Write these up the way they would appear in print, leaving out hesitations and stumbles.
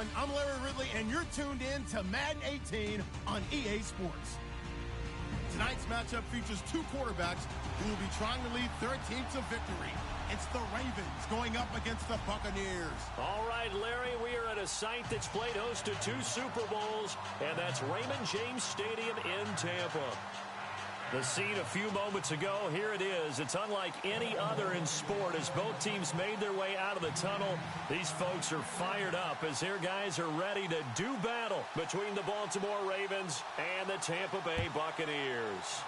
everyone. I'm Larry Ridley, and you're tuned in to Madden 18 on EA Sports. Tonight's matchup features two quarterbacks who will be trying to lead their team to victory. It's the Ravens going up against the Buccaneers. All right, Larry, we are at a site that's played host to 2 Super Bowls, and that's Raymond James Stadium in Tampa. The scene a few moments ago, here it is. It's unlike any other in sport as both teams made their way out of the tunnel. These folks are fired up as their guys are ready to do battle between the Baltimore Ravens and the Tampa Bay Buccaneers.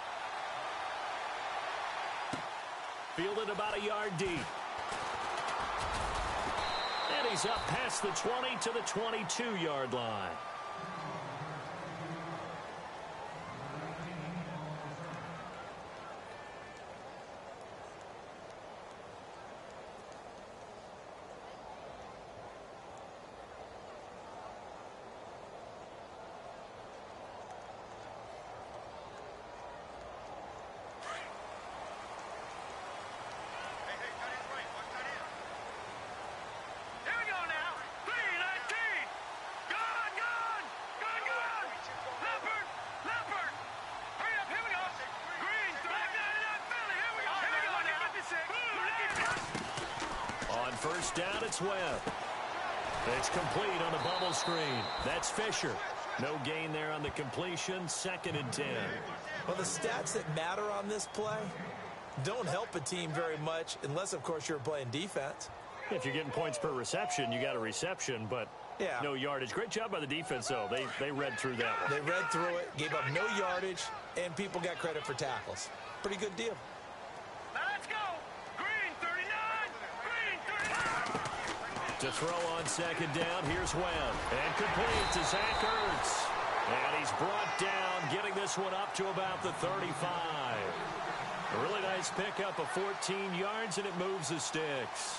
Fielded about a yard deep. And he's up past the 20 to the 22-yard line. First down, it's Webb. It's complete on the bubble screen. That's Fisher. No gain there on the completion. 2nd and 10. Well, the stats that matter on this play don't help a team very much unless, of course, you're playing defense. If you're getting points per reception, you got a reception, but no yardage. Great job by the defense, though. They read through that one. They read through it, gave up no yardage, and people got credit for tackles. Pretty good deal. To throw on 2nd down, here's Webb. And complete to Zach Ertz. And he's brought down, getting this one up to about the 35. A really nice pickup of 14 yards, and it moves the sticks.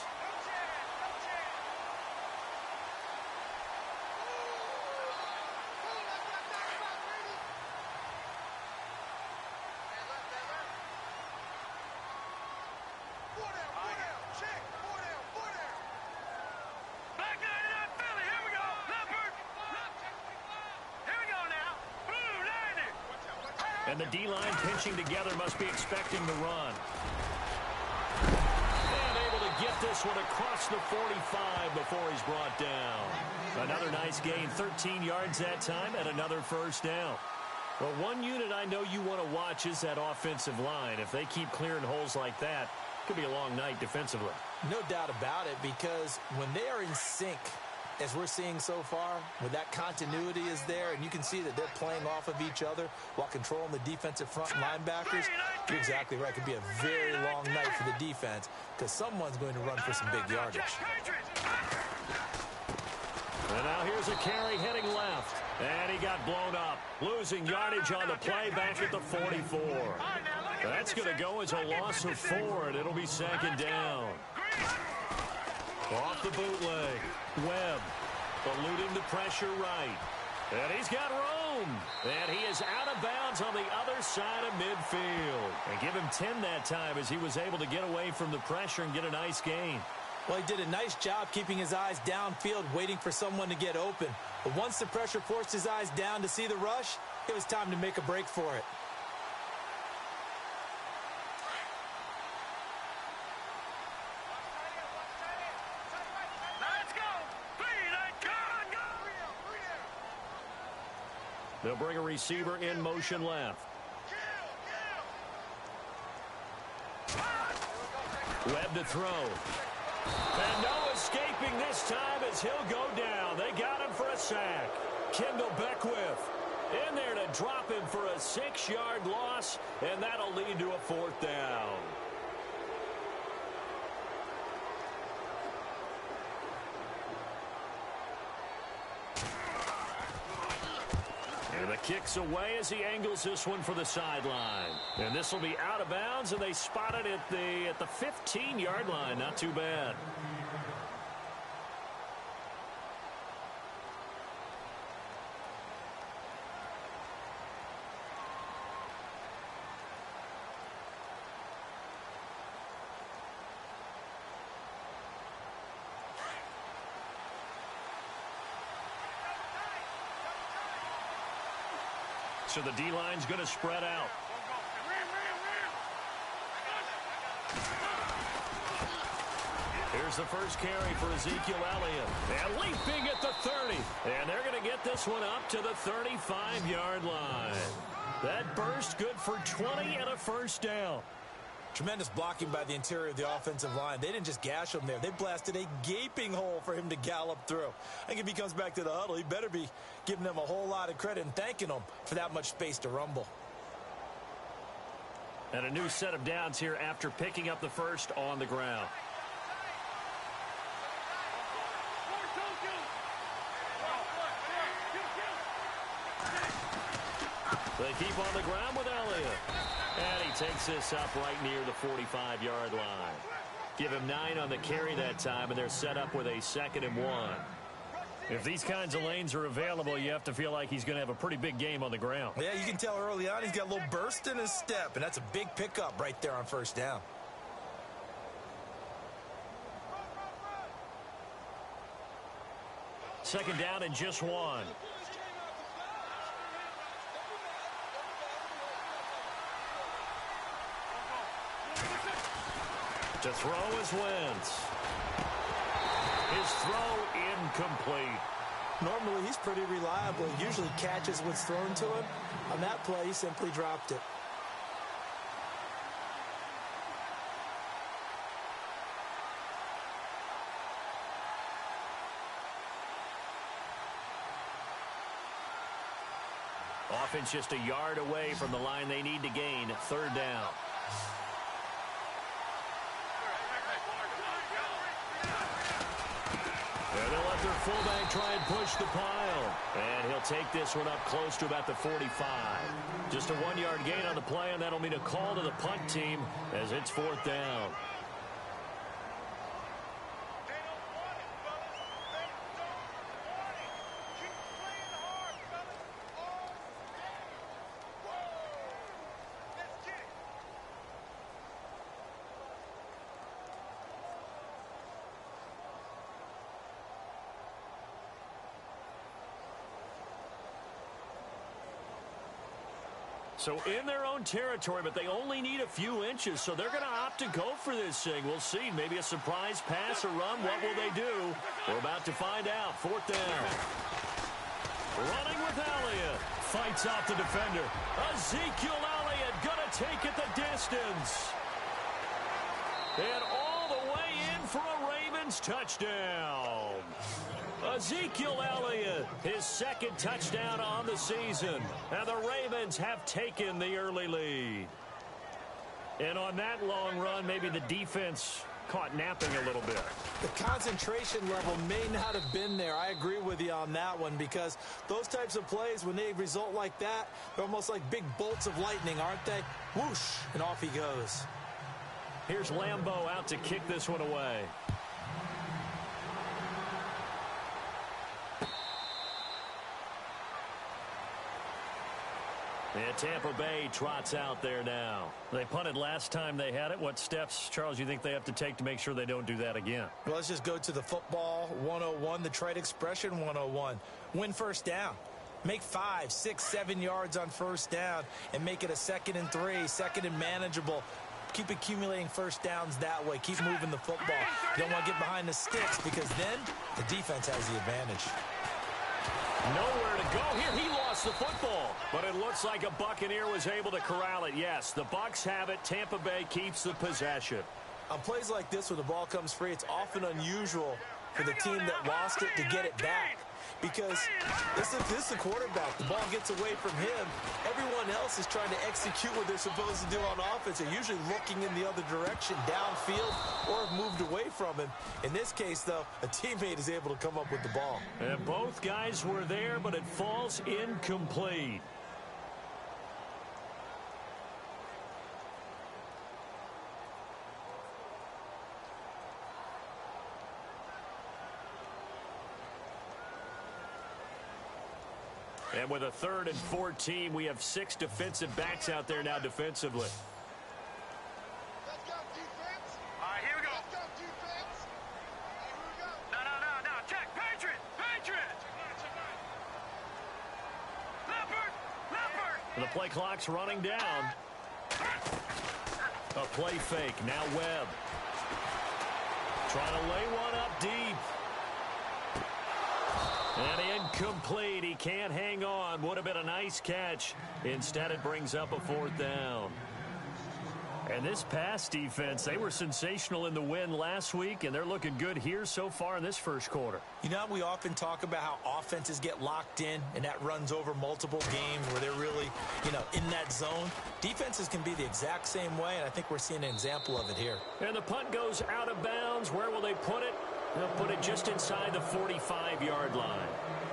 And the D-line pinching together must be expecting the run. And able to get this one across the 45 before he's brought down. Another nice gain, 13 yards that time, and another first down. Well, one unit I know you want to watch is that offensive line. If they keep clearing holes like that, it could be a long night defensively. No doubt about it, because when they are in sync, as we're seeing so far, when that continuity is there and you can see that they're playing off of each other while controlling the defensive front linebackers, you're exactly right. It could be a very long night for the defense because someone's going to run for some big yardage. And now here's a carry heading left. And he got blown up, losing yardage on the play back at the 44. That's going to go as a loss of 4, and it'll be 2nd down. Off the bootleg, Webb eluding the pressure right. And he's got room. And he is out of bounds on the other side of midfield. And give him 10 that time as he was able to get away from the pressure and get a nice gain. Well, he did a nice job keeping his eyes downfield, waiting for someone to get open. But once the pressure forced his eyes down to see the rush, it was time to make a break for it. They'll bring a receiver in motion left. Webb to throw. And no escaping this time as he'll go down. They got him for a sack. Kendall Beckwith in there to drop him for a 6-yard loss, and that'll lead to a 4th down. And the kick's away as he angles this one for the sideline. And this will be out of bounds, and they spot it at the 15-yard line. Not too bad. So the D-line's going to spread out. Here's the first carry for Ezekiel Elliott. And leaping at the 30. And they're going to get this one up to the 35-yard line. That burst good for 20 and a first down. Tremendous blocking by the interior of the offensive line. They didn't just gash him there. They blasted a gaping hole for him to gallop through. I think if he comes back to the huddle, he better be giving them a whole lot of credit and thanking them for that much space to rumble. And a new set of downs here after picking up the first on the ground. They keep on the ground with Elliott. And he takes this up right near the 45-yard line. Give him 9 on the carry that time, and they're set up with a 2nd and 1. If these kinds of lanes are available, you have to feel like he's going to have a pretty big game on the ground. Yeah, you can tell early on he's got a little burst in his step, and that's a big pickup right there on first down. Second down and just 1. To throw is Wentz. His throw incomplete. Normally he's pretty reliable. He usually catches what's thrown to him. On that play, he simply dropped it. Offense just a yard away from the line they need to gain. 3rd down. And they'll let their fullback try and push the pile. And he'll take this one up close to about the 45. Just a 1-yard gain on the play, and that'll mean a call to the punt team as it's 4th down. So in their own territory, but they only need a few inches, so they're going to opt to go for this thing. We'll see. Maybe a surprise pass or run. What will they do? We're about to find out. 4th down. Running with Elliott. Fights off the defender. Ezekiel Elliott going to take it the distance. And all the way in for a Ravens touchdown. Ezekiel Elliott, his 2nd touchdown on the season. And the Ravens have taken the early lead. And on that long run, maybe the defense caught napping a little bit. The concentration level may not have been there. I agree with you on that one, because those types of plays, when they result like that, they're almost like big bolts of lightning, aren't they? Whoosh, and off he goes. Here's Lambeau out to kick this one away. And Tampa Bay trots out there now. They punted last time they had it. What steps, Charles, you think they have to take to make sure they don't do that again? Well, let's just go to the football 101, the trite expression 101. Win first down. Make 5, 6, 7 yards on first down and make it a 2nd and 3, 2nd and manageable. Keep accumulating first downs that way. Keep moving the football. You don't want to get behind the sticks, because then the defense has the advantage. Nowhere to go here. He lost the football, but it looks like a Buccaneer was able to corral it. Yes, the Bucs have it. Tampa Bay keeps the possession. On plays like this, when the ball comes free, it's often unusual for the team that lost it to get it back, because this is the quarterback. The ball gets away from him. Everyone else is trying to execute what they're supposed to do on offense. They're usually looking in the other direction, downfield, or have moved away from him. In this case, though, a teammate is able to come up with the ball. And both guys were there, but it falls incomplete. And with a 3rd and 14, we have 6 defensive backs out there now defensively. Let's go, defense. All right, here we go. Let's go, defense. Here we go. No. Check. Patriot. Leopard. The play clock's running down. A play fake. Now Webb. Trying to lay one up deep. And incomplete. He can't hang on. Would have been a nice catch. Instead, it brings up a 4th down. And this pass defense, they were sensational in the win last week, and they're looking good here so far in this first quarter. You know, we often talk about how offenses get locked in, and that runs over multiple games where they're really, in that zone. Defenses can be the exact same way, and I think we're seeing an example of it here. And the punt goes out of bounds. Where will they put it? They'll put it just inside the 45-yard line.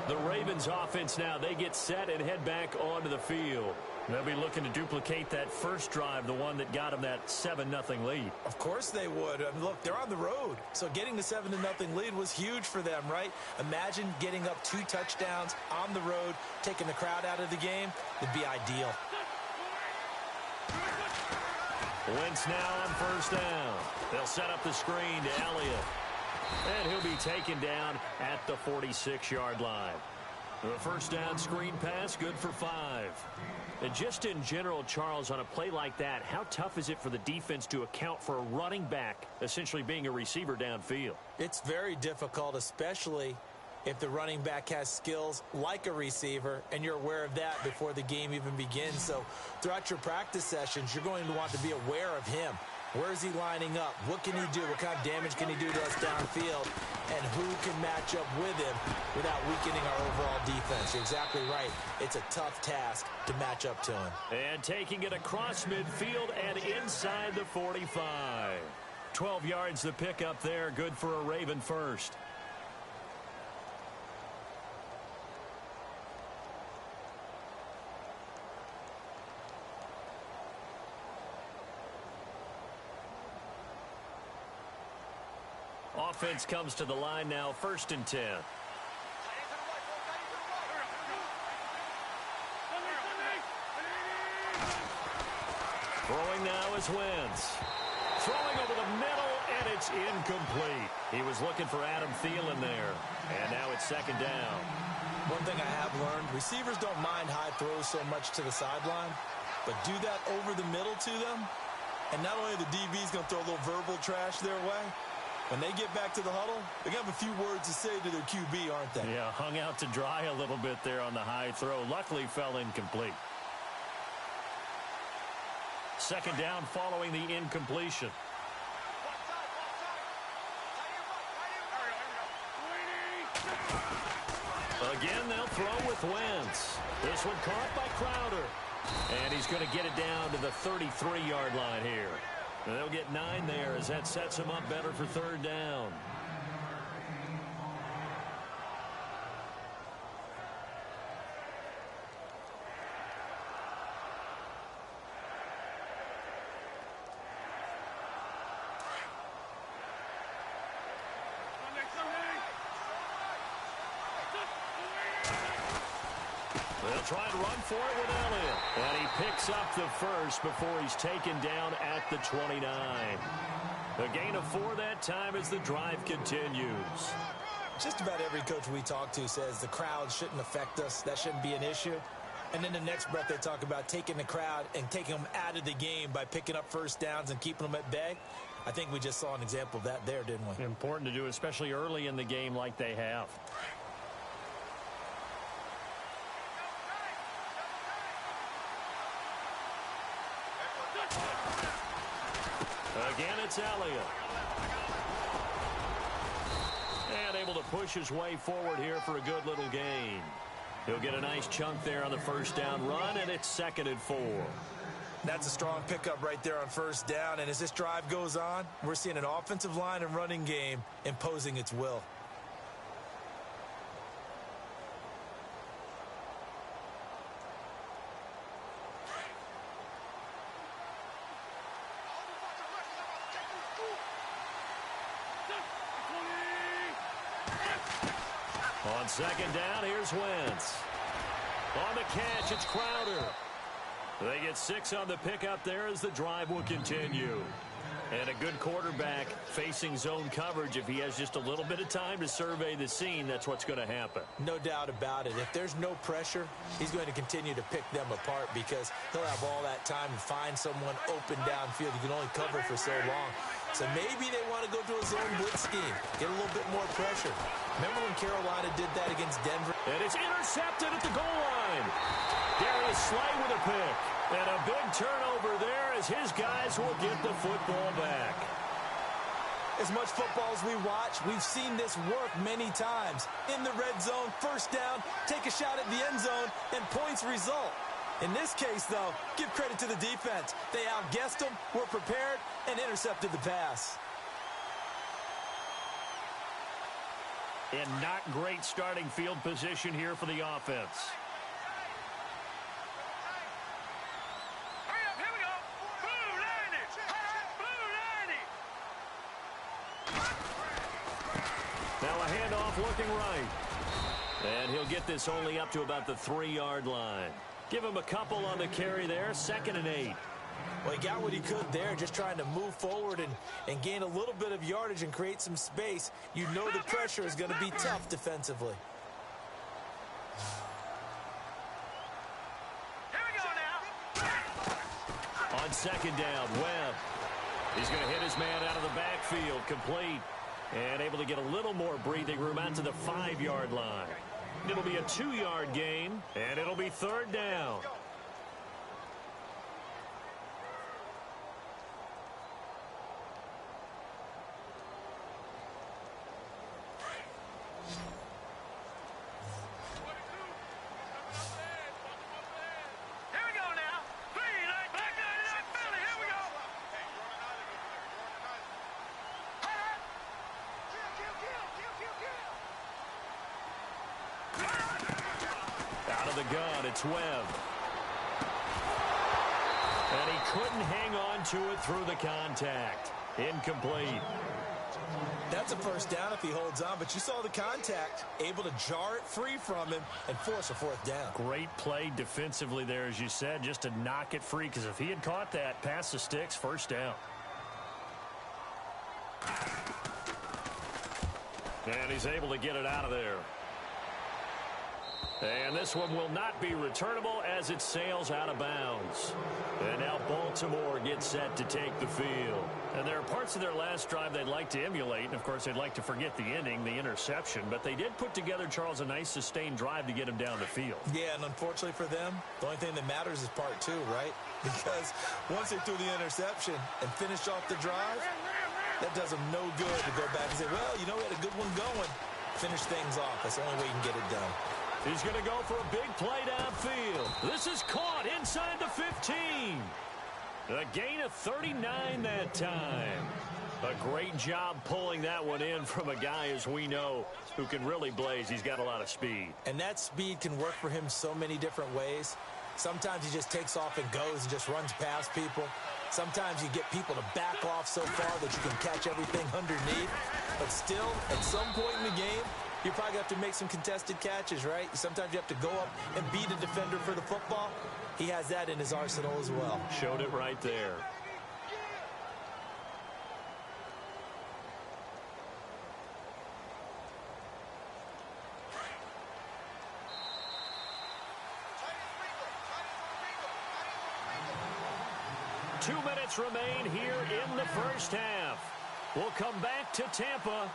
The Ravens offense now, they get set and head back onto the field. They'll be looking to duplicate that first drive, the one that got them that 7-0 lead. Of course they would. I mean, look, they're on the road. So getting the 7-0 lead was huge for them, right? Imagine getting up 2 touchdowns on the road, taking the crowd out of the game. It'd be ideal. Wentz now on first down. They'll set up the screen to Elliott. And he'll be taken down at the 46-yard line. The first down screen pass, good for 5. And just in general, Charles, on a play like that, how tough is it for the defense to account for a running back essentially being a receiver downfield? It's very difficult, especially if the running back has skills like a receiver, and you're aware of that before the game even begins. So throughout your practice sessions, you're going to want to be aware of him. Where is he lining up? What can he do? What kind of damage can he do to us downfield? And who can match up with him without weakening our overall defense? You're exactly right. It's a tough task to match up to him. And taking it across midfield and inside the 45. 12 yards the pickup there. Good for a Raven first. Offense comes to the line now, 1st and 10. Throwing now is Wentz. Throwing over the middle, and it's incomplete. He was looking for Adam Thielen there, and now it's 2nd down. One thing I have learned, receivers don't mind high throws so much to the sideline, but do that over the middle to them, and not only the DB's going to throw a little verbal trash their way, when they get back to the huddle, they're going to have a few words to say to their QB, aren't they? Yeah, hung out to dry a little bit there on the high throw. Luckily fell incomplete. 2nd down following the incompletion. Again, they'll throw with Wentz. This one caught by Crowder. And he's going to get it down to the 33-yard line here. And they'll get 9 there as that sets him up better for 3rd down. They'll try and run for it with Elliott. And he picks up the first before he's taken down at the 29. A gain of 4 that time as the drive continues. Just about every coach we talk to says the crowd shouldn't affect us. That shouldn't be an issue. And then the next breath they talk about taking the crowd and taking them out of the game by picking up first downs and keeping them at bay. I think we just saw an example of that there, didn't we? Important to do, especially early in the game like they have. Again, it's Elliott. And able to push his way forward here for a good little gain. He'll get a nice chunk there on the first down run, and it's 2nd and 4. That's a strong pickup right there on first down. And as this drive goes on, we're seeing an offensive line and running game imposing its will. On 2nd down, here's Wentz. On the catch, it's Crowder. They get 6 on the pickup there as the drive will continue. And a good quarterback facing zone coverage, if he has just a little bit of time to survey the scene, that's what's going to happen. No doubt about it. If there's no pressure, he's going to continue to pick them apart because he'll have all that time to find someone open downfield. You can only cover for so long. So maybe they want to go to a zone blitz scheme, get a little bit more pressure. Remember when Carolina did that against Denver? And it's intercepted at the goal line. Darius Slay with a pick. And a big turnover there as his guys will get the football back. As much football as we watch, we've seen this work many times. In the red zone, first down, take a shot at the end zone, and points result. In this case, though, give credit to the defense. They outguessed them, were prepared, and intercepted the pass. And not great starting field position here for the offense. Now a handoff looking right. And he'll get this only up to about the 3-yard line. Give him a couple on the carry there, 2nd and 8. Well, he got what he could there, just trying to move forward and gain a little bit of yardage and create some space. You know the pressure is going to be tough defensively. Here we go now. On 2nd down, Webb. He's going to hit his man out of the backfield, complete. And able to get a little more breathing room out to the 5-yard line. It'll be a 2-yard gain, and it'll be 3rd down. The gun, it's Webb. And he couldn't hang on to it through the contact. Incomplete. That's a first down if he holds on, but you saw the contact, able to jar it free from him and force a 4th down. Great play defensively there, as you said, just to knock it free, because if he had caught that, pass the sticks, 1st down. And he's able to get it out of there. And this one will not be returnable as it sails out of bounds. And now Baltimore gets set to take the field. And there are parts of their last drive they'd like to emulate. And, of course, they'd like to forget the ending, the interception. But they did put together, Charles, a nice sustained drive to get him down the field. Yeah, and unfortunately for them, the only thing that matters is part 2, right? Because once they threw the interception and finished off the drive, that does them no good to go back and say, well, you know, we had a good one going. Finish things off. That's the only way you can get it done. He's going to go for a big play downfield. This is caught inside the 15. A gain of 39 that time. A great job pulling that one in from a guy, as we know, who can really blaze. He's got a lot of speed. And that speed can work for him so many different ways. Sometimes he just takes off and goes and just runs past people. Sometimes you get people to back off so far that you can catch everything underneath. But still, at some point in the game, you probably have to make some contested catches, right? Sometimes you have to go up and beat a defender for the football. He has that in his arsenal as well. Showed it right there. Two minutes remain here in the first half. We'll come back to Tampa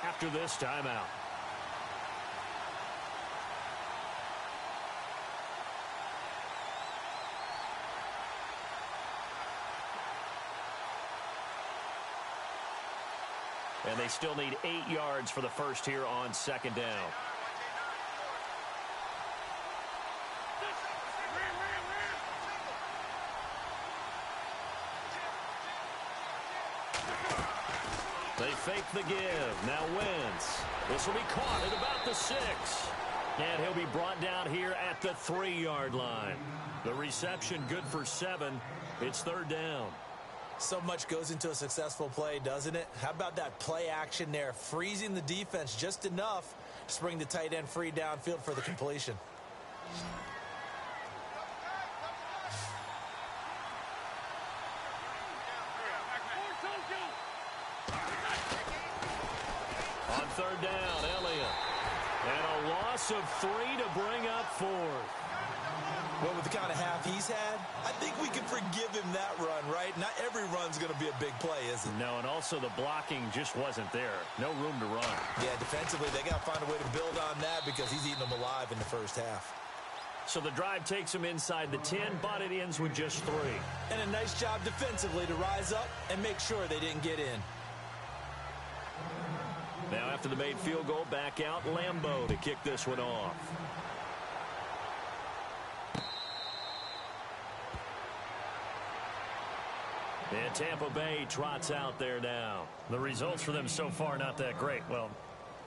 after this timeout. And they still need 8 yards for the first here on 2nd down. They fake the give. Now Wentz. This will be caught at about the 6. And he'll be brought down here at the 3-yard line. The reception good for 7. It's 3rd down. So much goes into a successful play, doesn't it? How about that play action there? Freezing the defense just enough to bring the tight end free downfield for the completion. third down. Elliott. And a loss of 3 to bring up 4. Well, with the kind of half he's had, I think we can forgive him that run, right? Not every run's going to be a big play, is it? No, and also the blocking just wasn't there. No room to run. Yeah, defensively, they got to find a way to build on that because he's eating them alive in the first half. So the drive takes him inside the 10, but it ends with just 3. And a nice job defensively to rise up and make sure they didn't get in. Now after the made field goal, back out Lambeau to kick this one off. And Tampa Bay trots out there now. The results for them so far not that great. Well,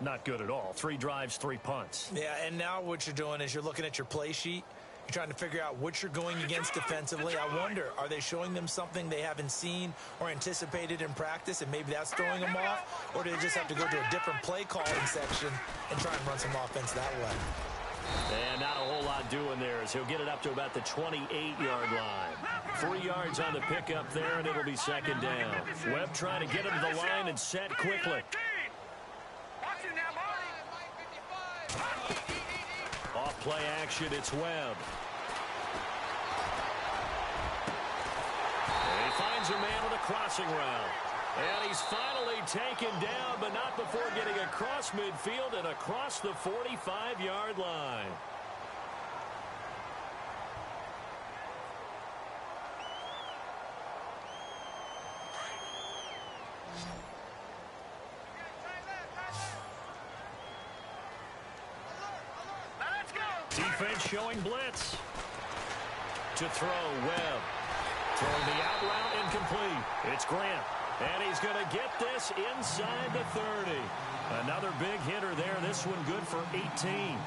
not good at all. 3 drives, 3 punts. Yeah, and now what you're doing is you're looking at your play sheet. You're trying to figure out what you're going against defensively. I wonder, are they showing them something they haven't seen or anticipated in practice, and maybe that's throwing them off? Or do they just have to go to a different play calling section and try and run some offense that way? And not a whole lot doing there as he'll get it up to about the 28-yard line. 3 yards on the pickup there, and it'll be second down. Webb trying to get him to the line and set quickly. Off play action, it's Webb. And he finds a man with a crossing route. And he's finally taken down, but not before getting across midfield and across the 45-yard line. Defense showing blitz. To throw, Webb. Throwing the out route incomplete. It's Grant. And he's going to get this inside the 30. Another big hitter there. This one good for 18.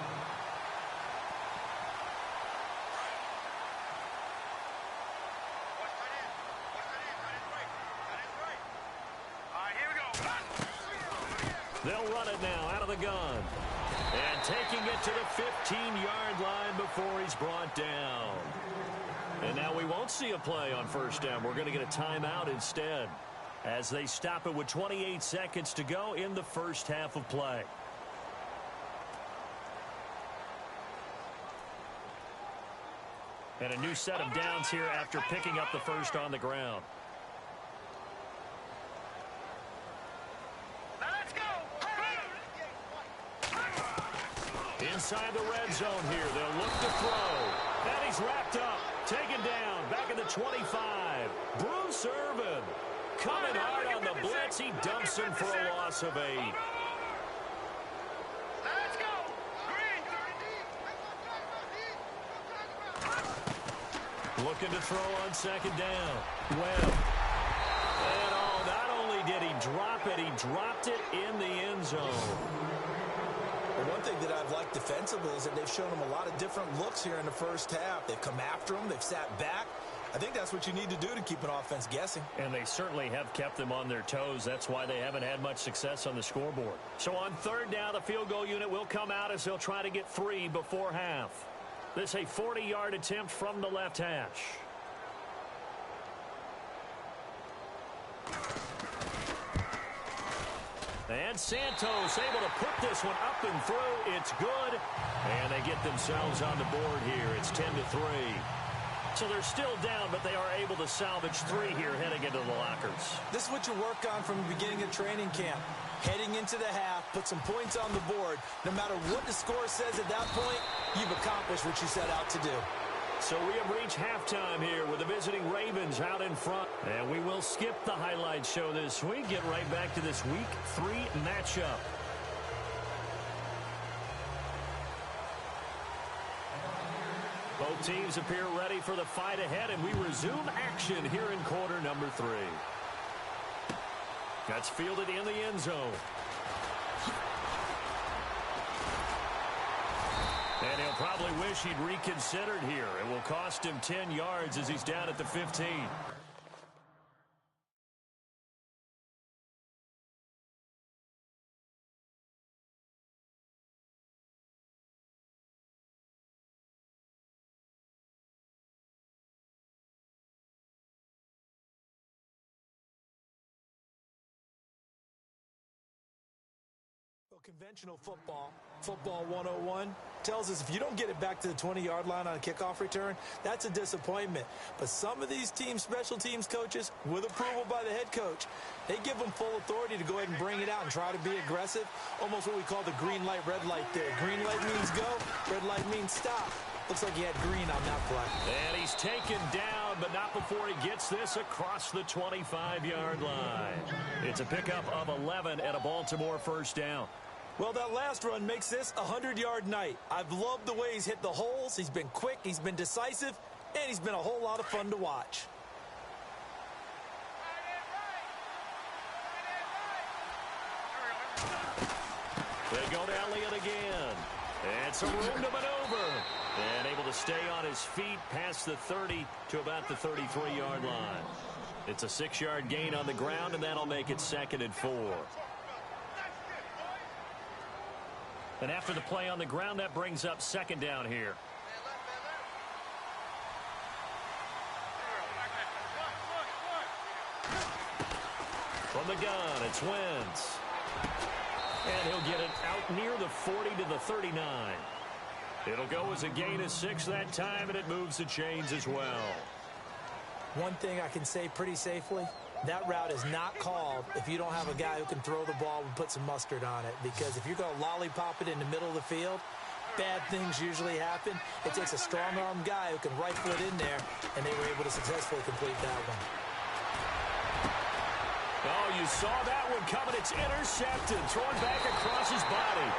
They'll run it now out of the gun. And taking it to the 15-yard line before he's brought down. And now we won't see a play on first down. We're going to get a timeout instead as they stop it with 28 seconds to go in the first half of play. And a new set of downs here after picking up the first on the ground. Inside the red zone here. They'll look to throw. And he's wrapped up. Taken down. Back at the 25. Bruce Irvin. Coming hard on the blitz. He dumps him for a loss of 8. Let's go. Looking to throw on second down. Webb. And not only did he drop it, he dropped it in the end zone. Well, one thing that I've liked defensively is that they've shown him a lot of different looks here in the first half. They've come after him. They've sat back. I think that's what you need to do to keep an offense guessing. And they certainly have kept them on their toes. That's why they haven't had much success on the scoreboard. So on third down, the field goal unit will come out as they'll try to get 3 before half. This a 40-yard attempt from the left hash. And Santos able to put this one up and through. It's good. And they get themselves on the board here. It's 10-3. So they're still down, but they are able to salvage 3 here heading into the lockers. This is what you work on from the beginning of training camp. Heading into the half, put some points on the board. No matter what the score says at that point, you've accomplished what you set out to do. So we have reached halftime here with the visiting Ravens out in front. And we will skip the highlight show this week. Get right back to this Week 3 matchup. Both teams appear ready for the fight ahead, and we resume action here in quarter number 3. That's fielded in the end zone. And he'll probably wish he'd reconsidered here. It will cost him 10 yards as he's down at the 15. Conventional football, football 101, tells us if you don't get it back to the 20-yard line on a kickoff return, that's a disappointment. But some of these teams, special teams coaches, with approval by the head coach, they give them full authority to go ahead and bring it out and try to be aggressive, almost what we call the green light, red light there. Green light means go, red light means stop. Looks like he had green on that play. And he's taken down, but not before he gets this across the 25-yard line. It's a pickup of 11 and a Baltimore first down. Well, that last run makes this a 100-yard night. I've loved the way he's hit the holes. He's been quick, he's been decisive, and he's been a whole lot of fun to watch. They go to Elliott again. And some room to maneuver. And able to stay on his feet past the 30 to about the 33-yard line. It's a 6-yard gain on the ground, and that'll make it 2nd and 4. And after the play on the ground, that brings up 2nd down here. From the gun, it's Wentz. And he'll get it out near the 40 to the 39. It'll go as a gain of 6 that time, and it moves the chains as well. One thing I can say pretty safely, that route is not called if you don't have a guy who can throw the ball and put some mustard on it. Because if you're going to lollipop it in the middle of the field, bad things usually happen. It takes a strong-arm guy who can rifle it in there, and they were able to successfully complete that one. Oh, you saw that one coming. It's intercepted. Thrown back across his body.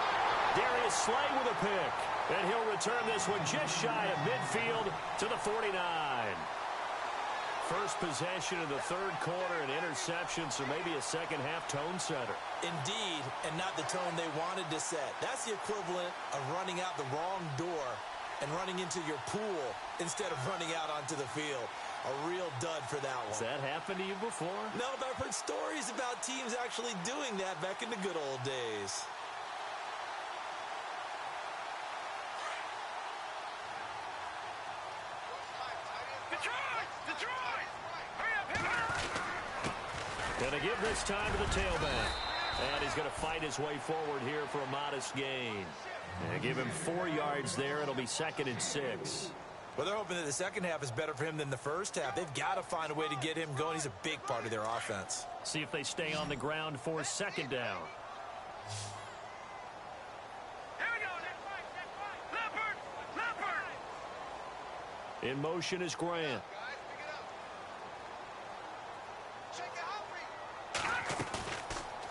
Darius Slay with a pick. And he'll return this one just shy of midfield to the 49. First possession of the third quarter, an interception, so maybe a second-half tone setter. Indeed, and not the tone they wanted to set. That's the equivalent of running out the wrong door and running into your pool instead of running out onto the field. A real dud for that one. Has that happened to you before? No, but I've heard stories about teams actually doing that back in the good old days. Going to give this time to the tailback. And he's going to fight his way forward here for a modest gain. And give him 4 yards there. It'll be 2nd and 6. Well, they're hoping that the second half is better for him than the first half. They've got to find a way to get him going. He's a big part of their offense. See if they stay on the ground for 2nd down. Here we go. Leopard. In motion is Grant.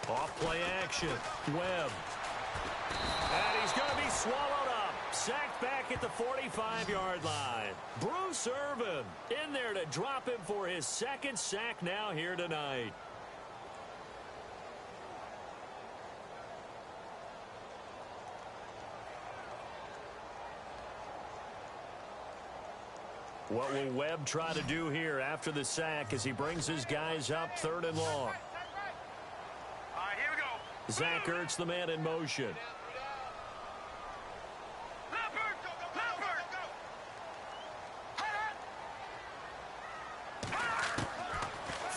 Off play action. Webb. And he's going to be swallowed up. Sacked back at the 45-yard line. Bruce Irvin in there to drop him for his 2nd sack now here tonight. What will Webb try to do here after the sack as he brings his guys up 3rd and long? All right, here we go. Zach Ertz, the man in motion.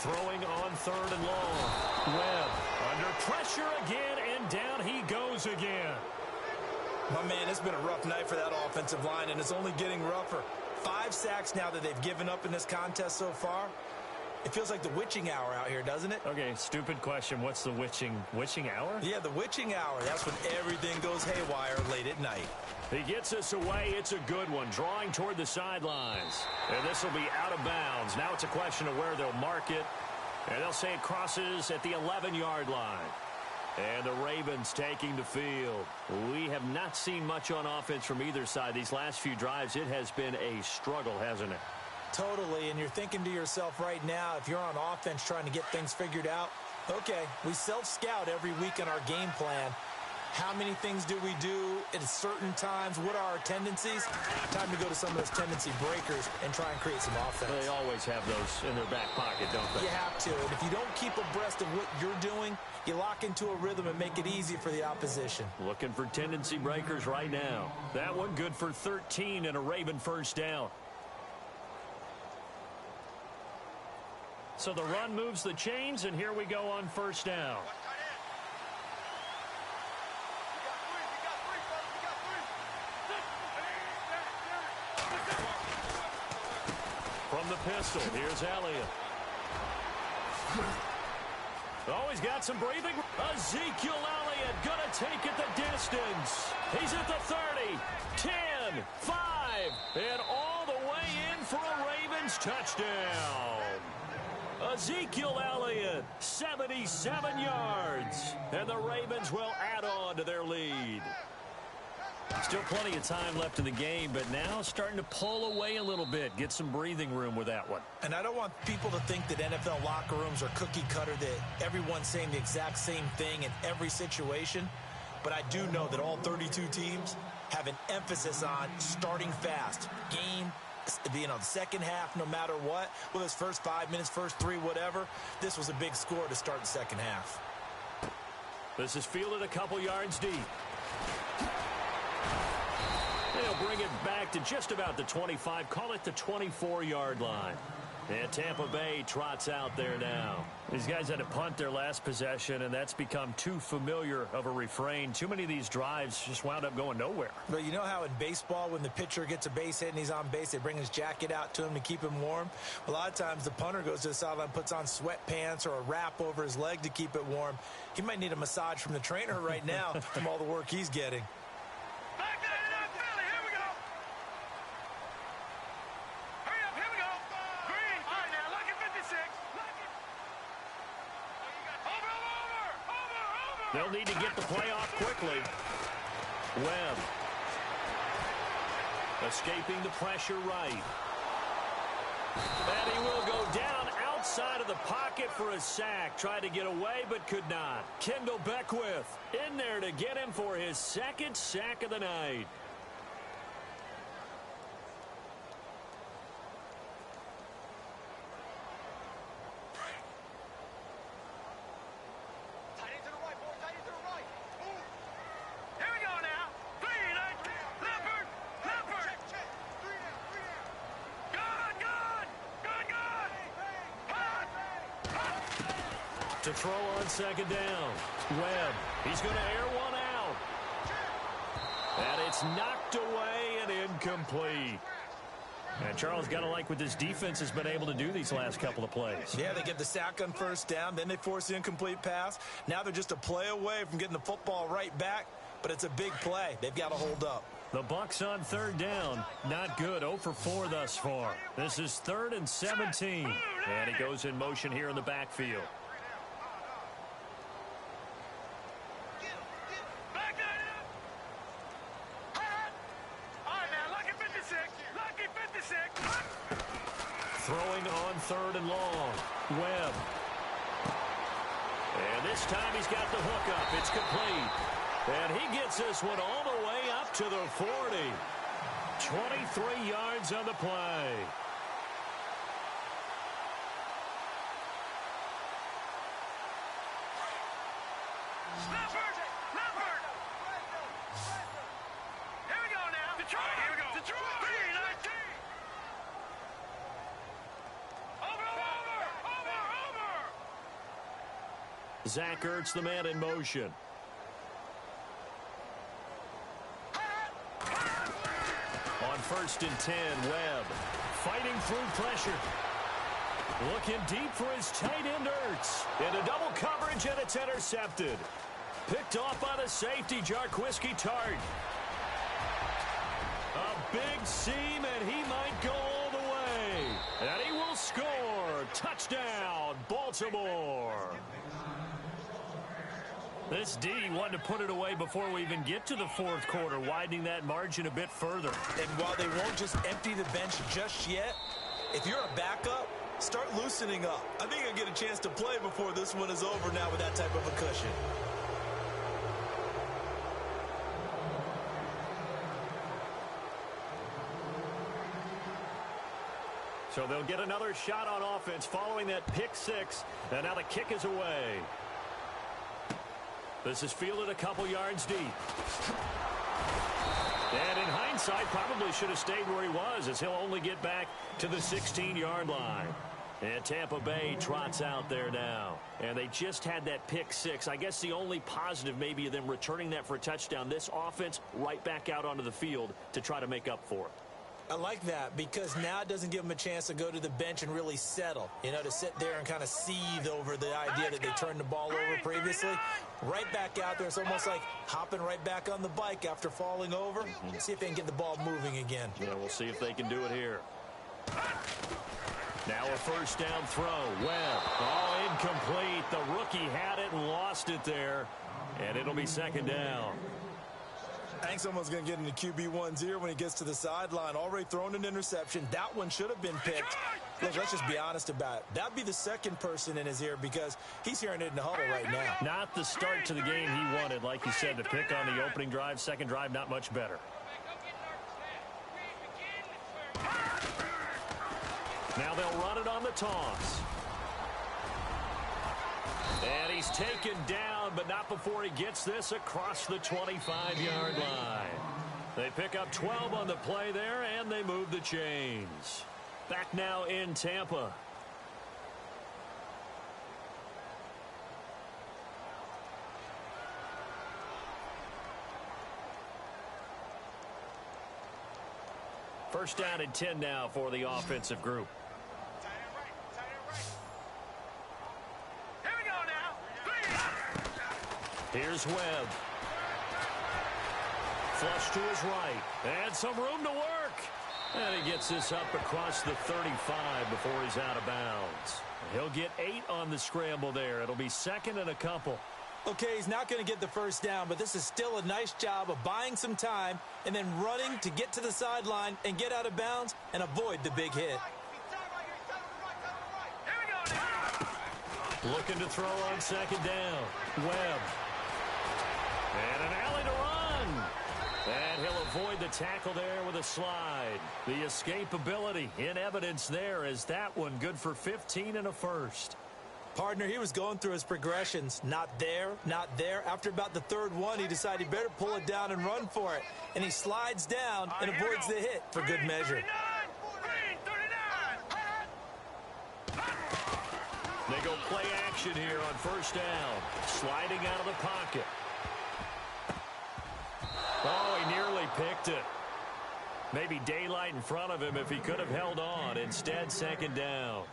Throwing on 3rd and long. Webb under pressure again, and down he goes again. My man, it's been a rough night for that offensive line, and it's only getting rougher. 5 sacks now that they've given up in this contest so far. It feels like the witching hour out here, doesn't it? Okay, stupid question. What's the witching hour? Yeah, the witching hour. That's when everything goes haywire late at night. He gets us away. It's a good one. Drawing toward the sidelines. And this will be out of bounds. Now it's a question of where they'll mark it. And they'll say it crosses at the 11-yard line. And the Ravens taking the field. We have not seen much on offense from either side. These last few drives, it has been a struggle, hasn't it? Totally, and you're thinking to yourself right now, if you're on offense trying to get things figured out, okay, we self-scout every week in our game plan. How many things do we do at certain times? What are our tendencies? Time to go to some of those tendency breakers and try and create some offense. They always have those in their back pocket, don't they? You have to, and if you don't keep abreast of what you're doing, you lock into a rhythm and make it easy for the opposition. Looking for tendency breakers right now. That one good for 13 and a Raven first down. So the run moves the chains, and here we go on first down. pistol. Here's Elliott. Oh, he's got some breathing. Ezekiel Elliott going to take it the distance. He's at the 30, 10, 5, and all the way in for a Ravens touchdown. Ezekiel Elliott, 77 yards, and the Ravens will add on to their lead. Still plenty of time left in the game, but now starting to pull away a little bit, get some breathing room with that one. And I don't want people to think that NFL locker rooms are cookie cutter, that everyone's saying the exact same thing in every situation. But I do know that all 32 teams have an emphasis on starting fast. Game, the second half, no matter what. Well, this first 5 minutes, first 3, whatever. This was a big score to start the second half. This is fielded a couple yards deep. They'll bring it back to just about the 25, call it the 24-yard line. And Tampa Bay trots out there now. These guys had to punt their last possession, and that's become too familiar of a refrain. Too many of these drives just wound up going nowhere. But you know how in baseball, when the pitcher gets a base hit and he's on base, they bring his jacket out to him to keep him warm? A lot of times the punter goes to the sideline, puts on sweatpants or a wrap over his leg to keep it warm. He might need a massage from the trainer right now from all the work he's getting. They'll need to get the play off quickly. Webb. Escaping the pressure right. And he will go down outside of the pocket for a sack. Tried to get away, but could not. Kendall Beckwith in there to get him for his second sack of the night. To throw on second down. Webb. He's going to air one out. And it's knocked away and incomplete. And Charles, got to like what this defense has been able to do these last couple of plays. Yeah, they get the sack on first down, then they force the incomplete pass. Now they're just a play away from getting the football right back, but it's a big play. They've got to hold up. The Bucs on third down. Not good. 0 for 4 thus far. This is 3rd and 17. And he goes in motion here in the backfield. Throwing on 3rd and long. Webb. And this time he's got the hook up. It's complete. And he gets this one all the way up to the 40. 23 yards on the play. Here we go now. Detroit. Here we go. Detroit. 3-19. Zach Ertz, the man in motion. On 1st and 10, Webb fighting through pressure. Looking deep for his tight end Ertz. Into double coverage, and it's intercepted. Picked off by the safety, Jarquiski Tart. A big seam, and he might go all the way. And he will score. Touchdown, Baltimore. This D wanted to put it away before we even get to the 4th quarter, widening that margin a bit further. And while they won't just empty the bench just yet, if you're a backup, start loosening up. I think you'll get a chance to play before this one is over now with that type of a cushion. So they'll get another shot on offense following that pick 6, and now the kick is away. This is fielded a couple yards deep. And in hindsight, probably should have stayed where he was, as he'll only get back to the 16-yard line. And Tampa Bay trots out there now. And they just had that pick 6. I guess the only positive maybe of them returning that for a touchdown. This offense right back out onto the field to try to make up for it. I like that because now it doesn't give them a chance to go to the bench and really settle, to sit there and kind of seethe over the idea that they turned the ball over previously. Right back out there. It's almost like hopping right back on the bike after falling over. See if they can get the ball moving again. Yeah, we'll see if they can do it here. Now a first down throw. Webb. Oh, incomplete. The rookie had it and lost it there. And it'll be second down. I think someone's going to get into QB1's ear when he gets to the sideline. Already thrown an interception. That one should have been picked. Look, let's just be honest about it. That'd be the second person in his ear because he's hearing it in the huddle right now. Not the start to the game he wanted. Like you said, the pick on the opening drive, second drive, not much better. Now they'll run it on the toss. And he's taken down, but not before he gets this across the 25-yard line. They pick up 12 on the play there, and they move the chains. Back now in Tampa. First down and 10 now for the offensive group. Here's Webb. Flush to his right. And some room to work. And he gets this up across the 35 before he's out of bounds. He'll get 8 on the scramble there. It'll be second and a couple. Okay, he's not going to get the first down, but this is still a nice job of buying some time and then running to get to the sideline and get out of bounds and avoid the big hit. Looking to throw on second down. Webb. And an alley to run. And he'll avoid the tackle there with a slide. The escapability in evidence there is that one good for 15 and a first. Partner, he was going through his progressions. Not there, not there. After about the third one, he decided he better pull it down and run for it. And he slides down and avoids the hit for good measure. They go play action here on first down. Sliding out of the pocket. Oh, he nearly picked it. Maybe daylight in front of him if he could have held on. Instead, second down.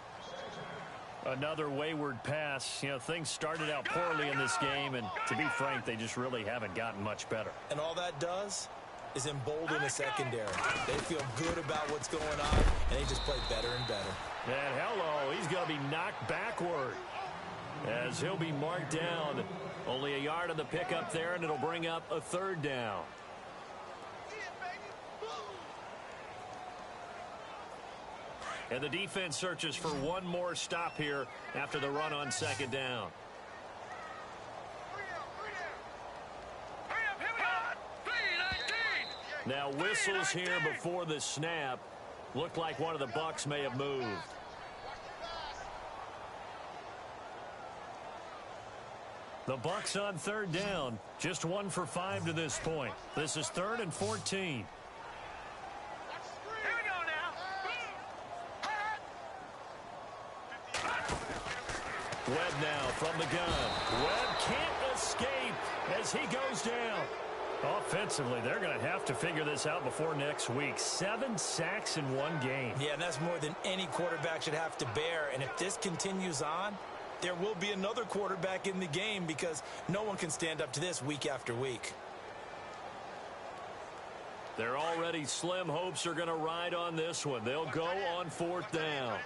Another wayward pass. Things started out poorly in this game, and to be frank, they just really haven't gotten much better. And all that does is embolden the secondary. They feel good about what's going on, and they just play better and better. And hello, he's going to be knocked backward as he'll be marked down. Only a yard on the pickup there, and it'll bring up a third down. And the defense searches for one more stop here after the run on second down. Now whistles here before the snap. Looked like one of the Bucs may have moved. The Bucs on third down. Just 1 for 5 to this point. This is 3rd and 14. Webb now from the gun. Webb can't escape as he goes down. Offensively, they're going to have to figure this out before next week. 7 sacks in one game. Yeah, and that's more than any quarterback should have to bear. And if this continues on, there will be another quarterback in the game because no one can stand up to this week after week. Their already slim hopes are going to ride on this one. They'll go on 4th down.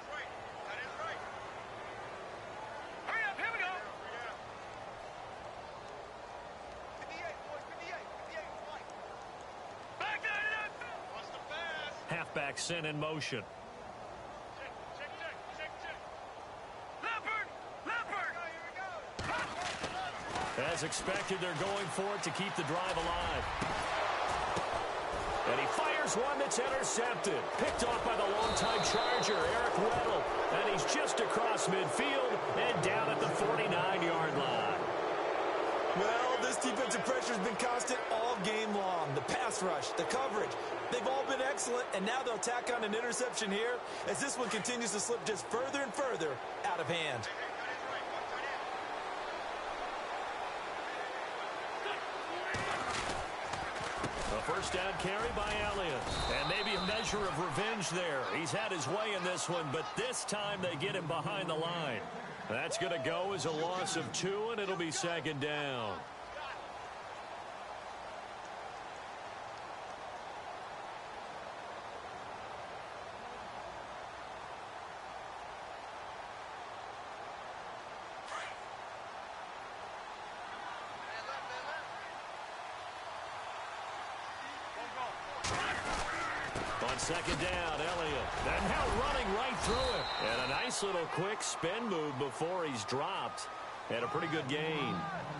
Halfback sent in motion. As expected, they're going for it to keep the drive alive. And he fires one that's intercepted. Picked off by the longtime Charger, Eric Weddle. And he's just across midfield and down at the 49-yard line. Well, this defensive pressure has been constant all game long. The pass rush, the coverage, they've all been excellent, and now they'll tack on an interception here as this one continues to slip just further and further out of hand. first down carry by Elliott. And maybe a measure of revenge there. He's had his way in this one, but this time they get him behind the line. That's going to go as a loss of 2, and it'll be second down. On second down, Elliott. And now running right through it. And a nice little quick spin move before he's dropped. And a pretty good gain.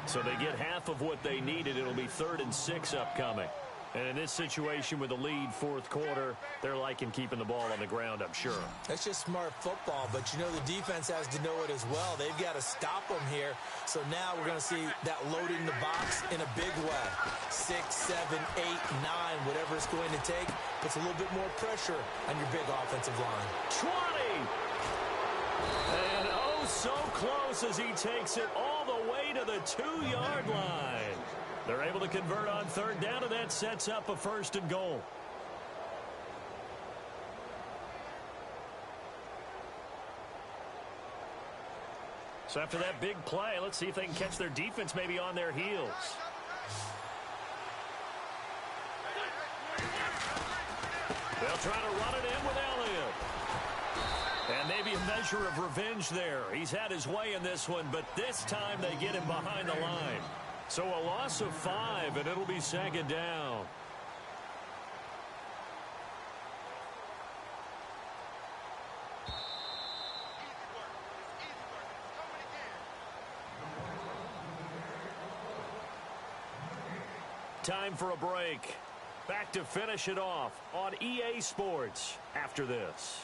So they get half of what they needed. It'll be 3rd and 6 upcoming. And in this situation with a lead fourth quarter, they're liking keeping the ball on the ground, I'm sure. That's just smart football, but you know the defense has to know it as well. They've got to stop them here. So now we're going to see that loading the box in a big way. 6, 7, 8, 9, whatever it's going to take, puts a little bit more pressure on your big offensive line. 20! And oh, so close as he takes it all the way to the 2-yard line. They're able to convert on 3rd down, and that sets up a 1st and goal. So after that big play, let's see if they can catch their defense maybe on their heels. They'll try to run it in with Elliott. And maybe a measure of revenge there. He's had his way in this one, but this time they get him behind the line. So a loss of 5, and it'll be second down. Time for a break. Back to finish it off on EA Sports after this.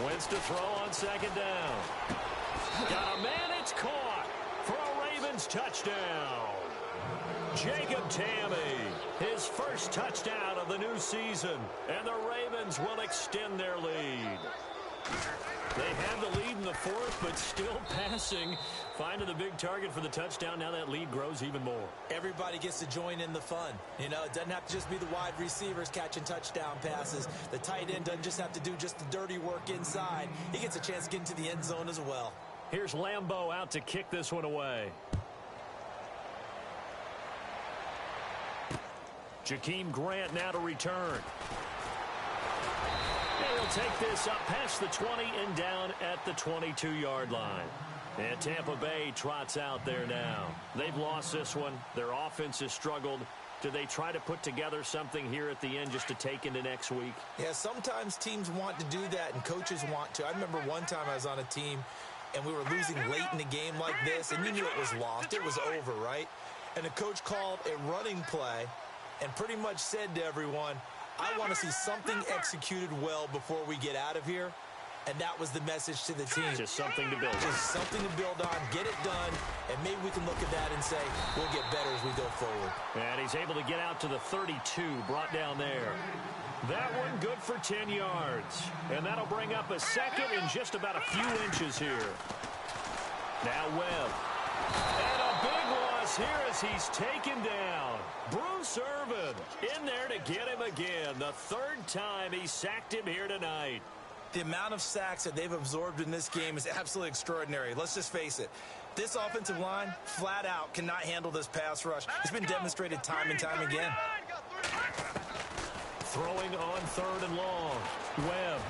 Wins to throw on second down. Got a man, it's caught for a Ravens touchdown. Jacob Tamme, his first touchdown of the new season, and the Ravens will extend their lead. They have the lead in the 4th, but still passing, finding the big target for the touchdown. Now that lead grows even more. Everybody gets to join in the fun. You know, it doesn't have to just be the wide receivers catching touchdown passes. The tight end doesn't just have to do just the dirty work inside. He gets a chance to get into the end zone as well. Here's Lambeau out to kick this one away. Jakeem Grant now to return. He'll take this up past the 20 and down at the 22-yard line. And Tampa Bay trots out there now. They've lost this one. Their offense has struggled. Do they try to put together something here at the end just to take into next week? Yeah, sometimes teams want to do that and coaches want to. I remember one time I was on a team and we were losing late in the game like this, and you knew it was lost. It was over, right? And the coach called a running play and pretty much said to everyone, I want to see something executed well before we get out of here. And that was the message to the team. Just something to build on. Just something to build on, get it done, and maybe we can look at that and say, we'll get better as we go forward. And he's able to get out to the 32, brought down there. That one good for 10 yards. And that'll bring up a second in just about a few inches here. Now Webb. And a big loss here as he's taken down. Bruce Irvin in there to get him again. The 3rd time he sacked him here tonight. The amount of sacks that they've absorbed in this game is absolutely extraordinary. Let's just face it. This offensive line, flat out, cannot handle this pass rush. It's been demonstrated time and time again. Throwing on 3rd and long. Webb.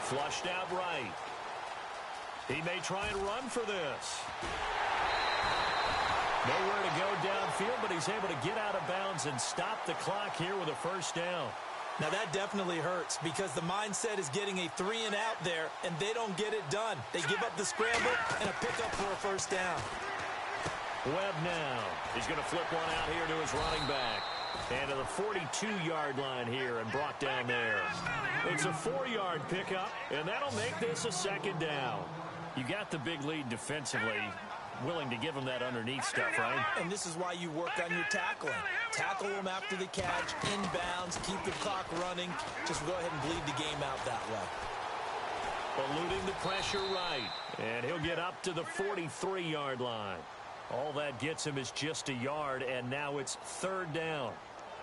Flushed out right. He may try and run for this. Nowhere to go downfield, but he's able to get out of bounds and stop the clock here with a 1st down. Now that definitely hurts because the mindset is getting a 3 and out there, and they don't get it done. They give up the scramble and a pickup for a 1st down. Webb now. He's going to flip one out here to his running back. And to the 42-yard line here and brought down there. It's a 4-yard pickup, and that'll make this a 2nd down. You got the big lead defensively. willing to give him that underneath stuff, right? And this is why you work on your tackling. Tackle him after the catch, inbounds, keep the clock running. Just go ahead and bleed the game out that way. Eluding the pressure right. And he'll get up to the 43-yard line. All that gets him is just a yard, and now it's third down.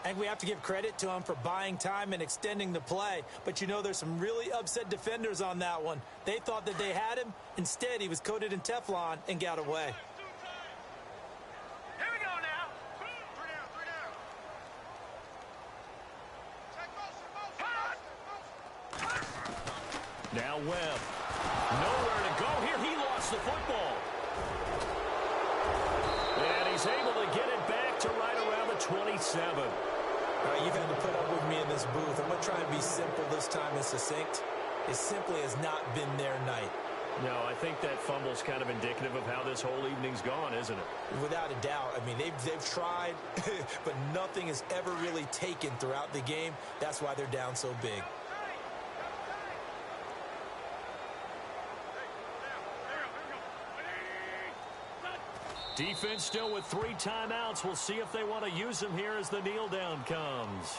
And we have to give credit to him for buying time and extending the play. But you know, there's some really upset defenders on that one. They thought that they had him. Instead, he was coated in Teflon and got away. Here we go now. Three down. Check motion. Now Webb. Nowhere to go here. He lost the football. And he's able to get it back to right around the 27. All right, you've had to put up with me in this booth. I'm going to try and be simple this time and succinct. It simply has not been their night. No, I think that fumble's kind of indicative of how this whole evening's gone, isn't it? Without a doubt. I mean, they've tried, but nothing is ever really taken throughout the game. That's why they're down so big. Defense still with 3 timeouts. We'll see if they want to use them here as the kneel down comes.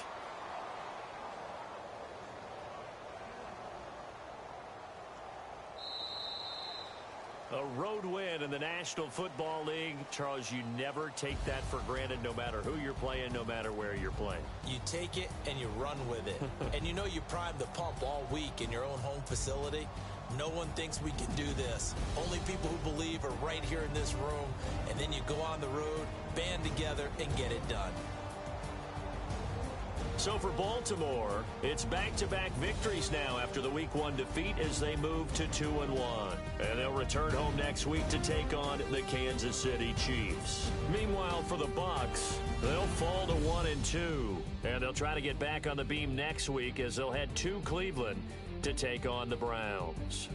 A road win in the National Football League. Charles, you never take that for granted, no matter who you're playing, no matter where you're playing. You take it and you run with it. And you know you primed the pump all week in your own home facility. No one thinks we can do this. Only people who believe are right here in this room. And then you go on the road, band together, and get it done. So for Baltimore, it's back-to-back victories now after the Week 1 defeat as they move to 2-1. And they'll return home next week to take on the Kansas City Chiefs. Meanwhile, for the Bucs, they'll fall to 1-2. And they'll try to get back on the beam next week as they'll head to Cleveland to take on the Browns.